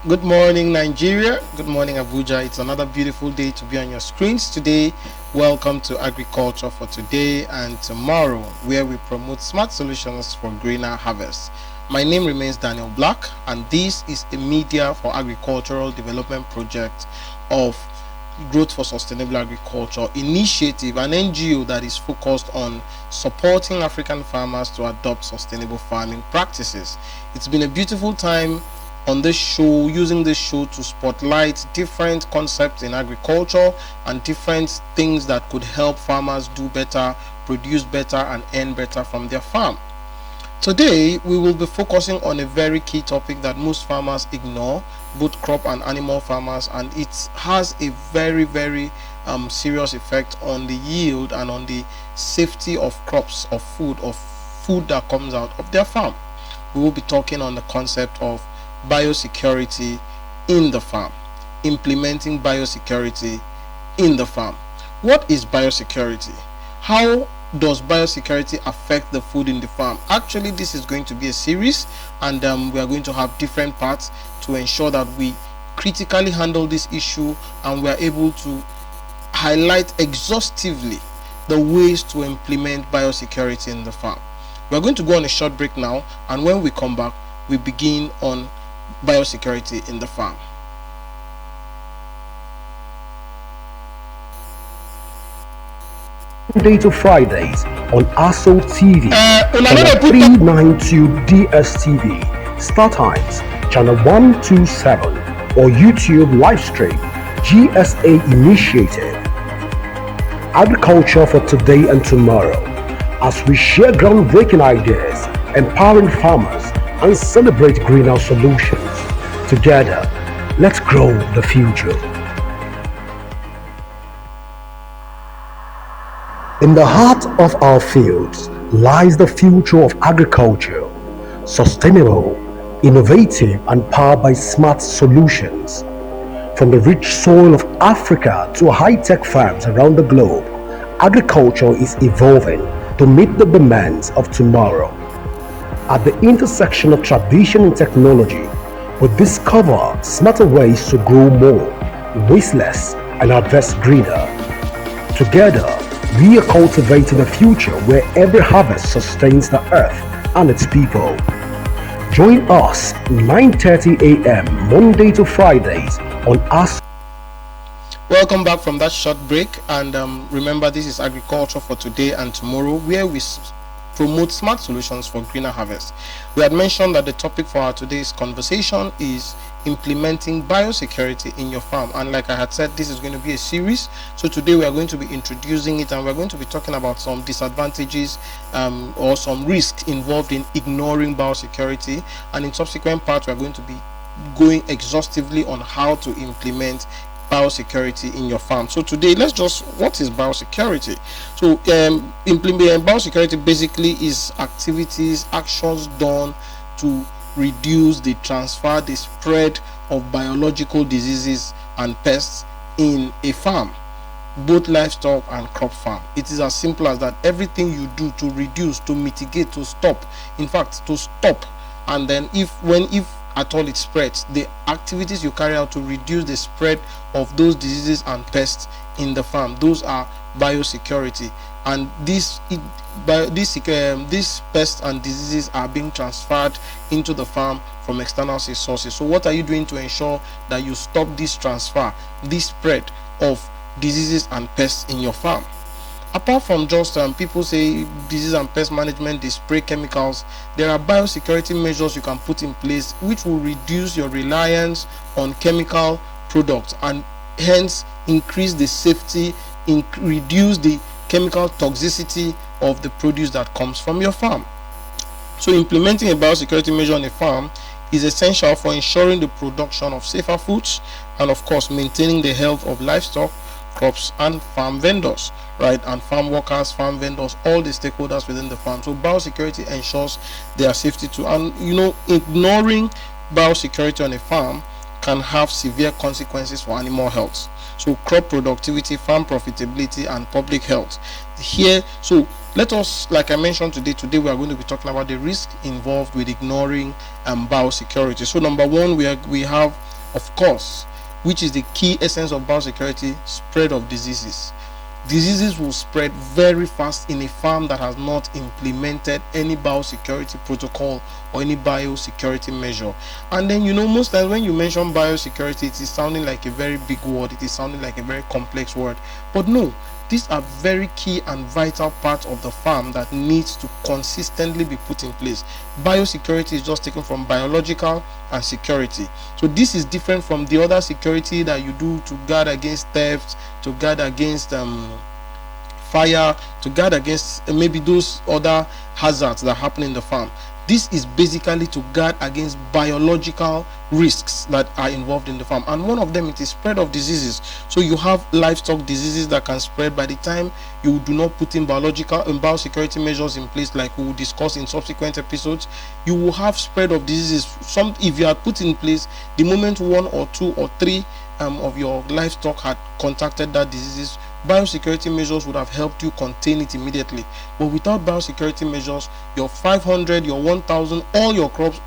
Good morning, Nigeria. Good morning, Abuja. It's another beautiful day to be on your screens today. Welcome to Agriculture for Today and Tomorrow, where we promote smart solutions for greener harvest. My name remains Daniel Black, and this is a media for agricultural development project of Growth for Sustainable Agriculture initiative, an NGO that is focused on supporting African farmers to adopt sustainable farming practices. It's been a beautiful time on this show, using this show to spotlight different concepts in agriculture and different things that could help farmers do better, produce better, and earn better from their farm. Today, we will be focusing on a very key topic that most farmers ignore, both crop and animal farmers, and it has a very serious effect on the yield and on the safety of crops, of food that comes out of their farm. We will be talking on the concept of biosecurity in the farm, implementing biosecurity in the farm. What is biosecurity? How does biosecurity affect the food in the farm? Actually, this is going to be a series, and we are going to have different parts to ensure that we critically handle this issue and we are able to highlight exhaustively the ways to implement biosecurity in the farm. We are going to go on a short break now, and when we come back, we begin on biosecurity in the farm. Monday to Fridays on ASO TV, channel 392 DSTV, Star Times, channel 127, or YouTube live stream, GSAI Initiative. Agriculture for today and tomorrow, as we share groundbreaking ideas, empowering farmers, and celebrate greenhouse solutions. Together, let's grow the future. In the heart of our fields lies the future of agriculture, sustainable, innovative, and powered by smart solutions. From the rich soil of Africa to high-tech farms around the globe, agriculture is evolving to meet the demands of tomorrow. At the intersection of tradition and technology, we discover smarter ways to grow more, waste less, and harvest greener. Together, we are cultivating a future where every harvest sustains the earth and its people. Join us 9:30 a.m. Monday to Fridays on us. Welcome back from that short break, and remember, this is Agriculture for Today and Tomorrow, where we promote smart solutions for greener harvest. We had mentioned that the topic for our today's conversation is implementing biosecurity in your farm, and like I had said, this is going to be a series. So today we are going to be introducing it, and we're going to be talking about some disadvantages or some risks involved in ignoring biosecurity, and in subsequent parts we are going to be going exhaustively on how to implement biosecurity in your farm. So today, what is biosecurity? So implementing biosecurity basically is actions done to reduce the transfer, the spread of biological diseases and pests in a farm, both livestock and crop farm. It is as simple as that. Everything you do to reduce, to mitigate, to stop, in fact to stop, and then if at all it spreads, the activities you carry out to reduce the spread of those diseases and pests in the farm, those are biosecurity. And these pests and diseases are being transferred into the farm from external sources. So what are you doing to ensure that you stop this transfer, this spread of diseases and pests in your farm? Apart from just people say disease and pest management, they spray chemicals, there are biosecurity measures you can put in place which will reduce your reliance on chemical products and hence increase the safety, reduce the chemical toxicity of the produce that comes from your farm. So implementing a biosecurity measure on a farm is essential for ensuring the production of safer foods and of course maintaining the health of livestock, crops, and farm vendors, right? And farm workers, farm vendors, all the stakeholders within the farm. So biosecurity ensures their safety too. And ignoring biosecurity on a farm can have severe consequences for animal health. So crop productivity, farm profitability, and public health. Here, so let us, like I mentioned today we are going to be talking about the risk involved with ignoring biosecurity. So number one, we have Of course, which is the key essence of biosecurity: spread of diseases. Diseases will spread very fast in a farm that has not implemented any biosecurity protocol or any biosecurity measure. And then, most times when you mention biosecurity, it is sounding like a very big word, it is sounding like a very complex word. But no, these are very key and vital parts of the farm that needs to consistently be put in place. Biosecurity is just taken from biological and security. So this is different from the other security that you do to guard against theft, to guard against fire, to guard against maybe those other hazards that happen in the farm. This is basically to guard against biological risks that are involved in the farm, and one of them, it is spread of diseases. So you have livestock diseases that can spread by the time you do not put in biological and biosecurity measures in place, like we will discuss in subsequent episodes. You will have spread of diseases. Some, if you are put in place the moment 1 or 2 or 3 of your livestock had contacted that diseases, biosecurity measures would have helped you contain it immediately. But without biosecurity measures, your 500, your 1000, all your crops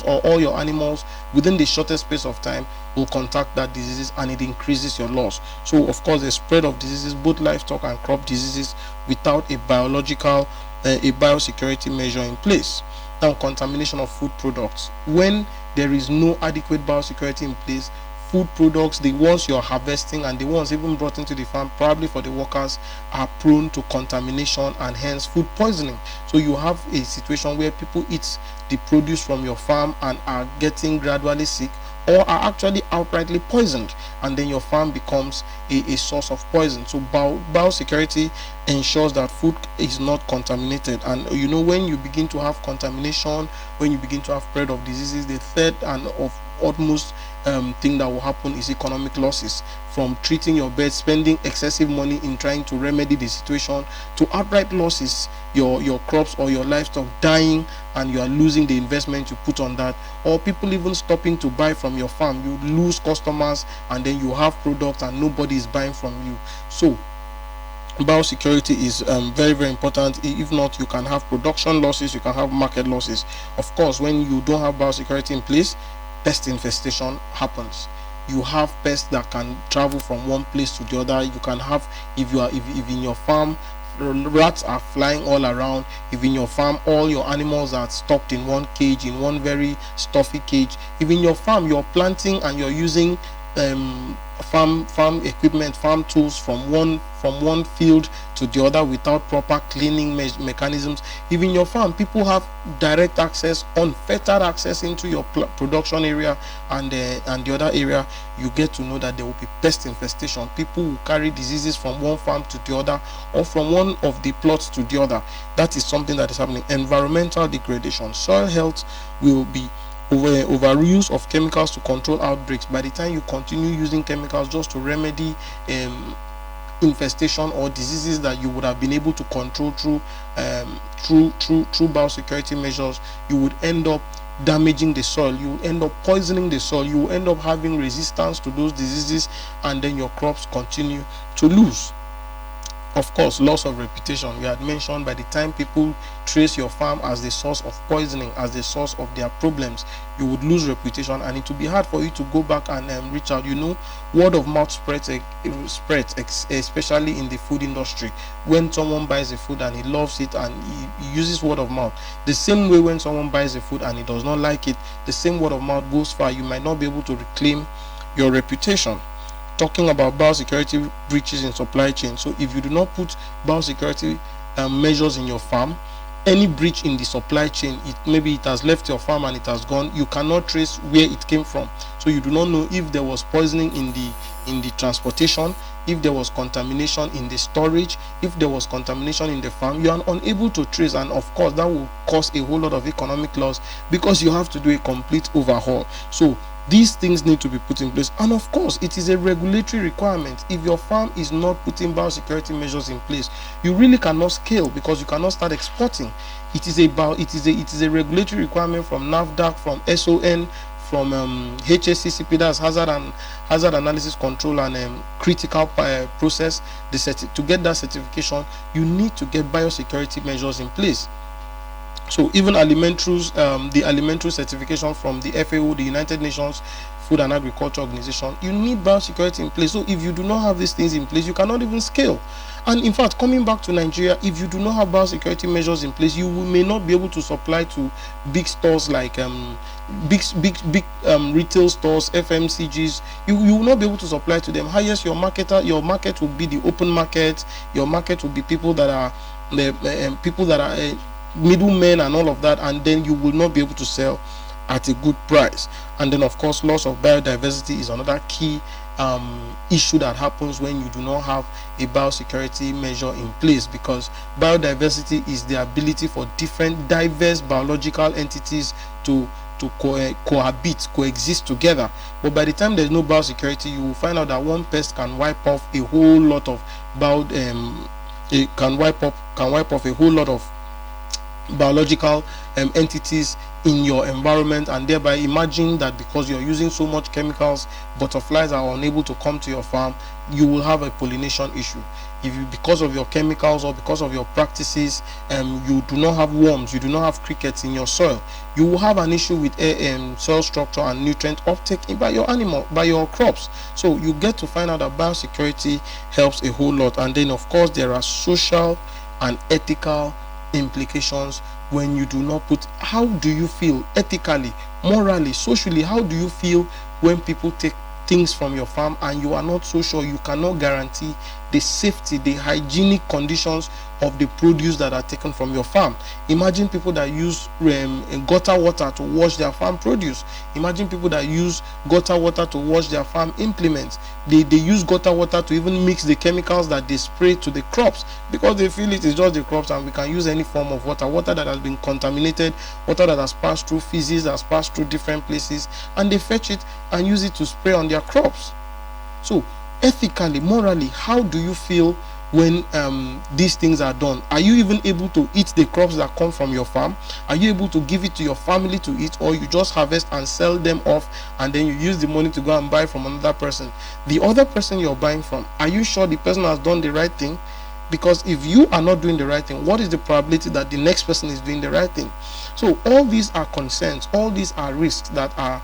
or all your animals within the shortest space of time will contact that diseases, and it increases your loss. So of course, the spread of diseases, both livestock and crop diseases, without a biosecurity measure in place. Now, contamination of food products. When there is no adequate biosecurity in place, food products, the ones you're harvesting and the ones even brought into the farm, probably for the workers, are prone to contamination and hence food poisoning. So you have a situation where people eat the produce from your farm and are getting gradually sick, or are actually outrightly poisoned, and then your farm becomes a source of poison. So biosecurity ensures that food is not contaminated. And when you begin to have contamination, when you begin to have spread of diseases, the third and of utmost thing that will happen is economic losses, from treating your birds, spending excessive money in trying to remedy the situation, to outright losses, your crops or your livestock dying and you are losing the investment you put on that, or people even stopping to buy from your farm. You lose customers and then you have products and nobody is buying from you. So biosecurity is very, very important. If not, you can have production losses, you can have market losses. Of course, when you don't have biosecurity in place, pest infestation happens. You have pests that can travel from one place to the other. You can have, if in your farm rats are flying all around, if in your farm all your animals are stocked in one cage, in one very stuffy cage, if in your farm you're planting and you're using farm equipment, farm tools from one field to the other without proper cleaning mechanisms, even your farm, people have direct access, unfettered access into your production area and the other area, you get to know that there will be pest infestation. People will carry diseases from one farm to the other, or from one of the plots to the other. That is something that is happening. Environmental degradation, soil health will be overuse of chemicals to control outbreaks. By the time you continue using chemicals just to remedy infestation or diseases that you would have been able to control through biosecurity measures, you would end up damaging the soil, you will end up poisoning the soil, you will end up having resistance to those diseases, and then your crops continue to lose. Of course, loss of reputation. We had mentioned, by the time people trace your farm as the source of poisoning, as the source of their problems, you would lose reputation, and it will be hard for you to go back and reach out. Word of mouth spreads, especially in the food industry. When someone buys the food and he loves it and he uses word of mouth, the same way when someone buys the food and he does not like it, the same word of mouth goes far. You might not be able to reclaim your reputation. Talking about biosecurity breaches in supply chain. So if you do not put biosecurity measures in your farm, any breach in the supply chain, maybe it has left your farm and it has gone, you cannot trace where it came from. So you do not know if there was poisoning in the transportation, if there was contamination in the storage, if there was contamination in the farm. You are unable to trace, and of course that will cause a whole lot of economic loss, because you have to do a complete overhaul. So these things need to be put in place, and of course it is a regulatory requirement. If your farm is not putting biosecurity measures in place, you really cannot scale, because you cannot start exporting. It is a regulatory requirement from NAFDAC, from SON, from HACCP, that's hazard analysis control and critical process. To get that certification, you need to get biosecurity measures in place. So even the alimentary certification from the FAO, the United Nations Food and Agriculture Organization, you need biosecurity in place. So if you do not have these things in place, you cannot even scale. And in fact, coming back to Nigeria, if you do not have biosecurity measures in place, you may not be able to supply to big stores like big retail stores, FMCGs. You will not be able to supply to them. Highest your market will be the open market. Your market will be people that are middlemen and all of that, and then you will not be able to sell at a good price. And then of course, loss of biodiversity is another key issue that happens when you do not have a biosecurity measure in place, because biodiversity is the ability for different diverse biological entities to coexist together. But by the time there's no biosecurity, you will find out that one pest can wipe off a whole lot of biological entities in your environment, and thereby imagine that because you're using so much chemicals, butterflies are unable to come to your farm. You will have a pollination issue. If you, because of your chemicals or because of your practices, you do not have worms, you do not have crickets in your soil, you will have an issue with soil structure and nutrient uptake by your crops. So you get to find out that biosecurity helps a whole lot. And then of course there are social and ethical implications when you do not put. How do you feel ethically, morally, socially? How do you feel when people take things from your farm and you are not so sure, you cannot guarantee the safety, the hygienic conditions of the produce that are taken from your farm? Imagine people that use gutter water to wash their farm produce. Imagine people that use gutter water to wash their farm implements. They use gutter water to even mix the chemicals that they spray to the crops, because they feel it is just the crops and we can use any form of water that has been contaminated, water that has passed through feces, has passed through different places, and they fetch it and use it to spray on their crops. So ethically, morally, how do you feel when these things are done? Are you even able to eat the crops that come from your farm? Are you able to give it to your family to eat, or you just harvest and sell them off and then you use the money to go and buy from another person? The other person you're buying from, are you sure the person has done the right thing? Because if you are not doing the right thing, what is the probability that the next person is doing the right thing? So all these are concerns, all these are risks that are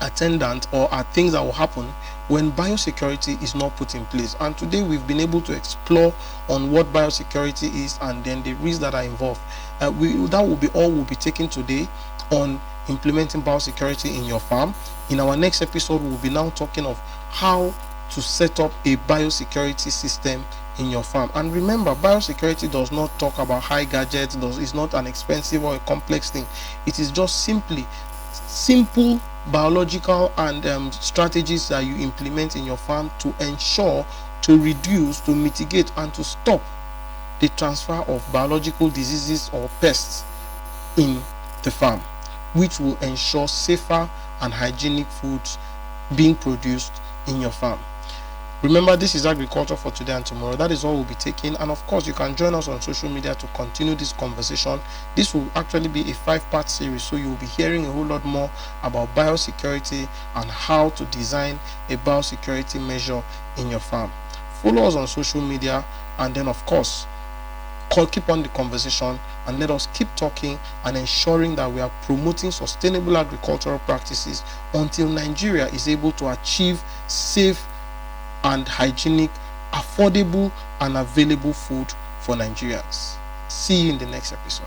attendant or are things that will happen when biosecurity is not put in place. And today we've been able to explore on what biosecurity is and then the risks that are involved. That will be all we'll be taking today on implementing biosecurity in your farm. In our next episode, we'll be now talking of how to set up a biosecurity system in your farm. And remember, biosecurity does not talk about high gadgets, it's not an expensive or a complex thing. It is just simple biological and strategies that you implement in your farm to ensure, to reduce, to mitigate, and to stop the transfer of biological diseases or pests in the farm, which will ensure safer and hygienic foods being produced in your farm. Remember, this is Agriculture for Today and Tomorrow. That is all we'll be taking. And of course, you can join us on social media to continue this conversation. This will actually be a 5-part series, so you'll be hearing a whole lot more about biosecurity and how to design a biosecurity measure in your farm. Follow us on social media, and then of course, keep on the conversation and let us keep talking and ensuring that we are promoting sustainable agricultural practices until Nigeria is able to achieve safe and hygienic, affordable and available food for Nigerians. See you in the next episode.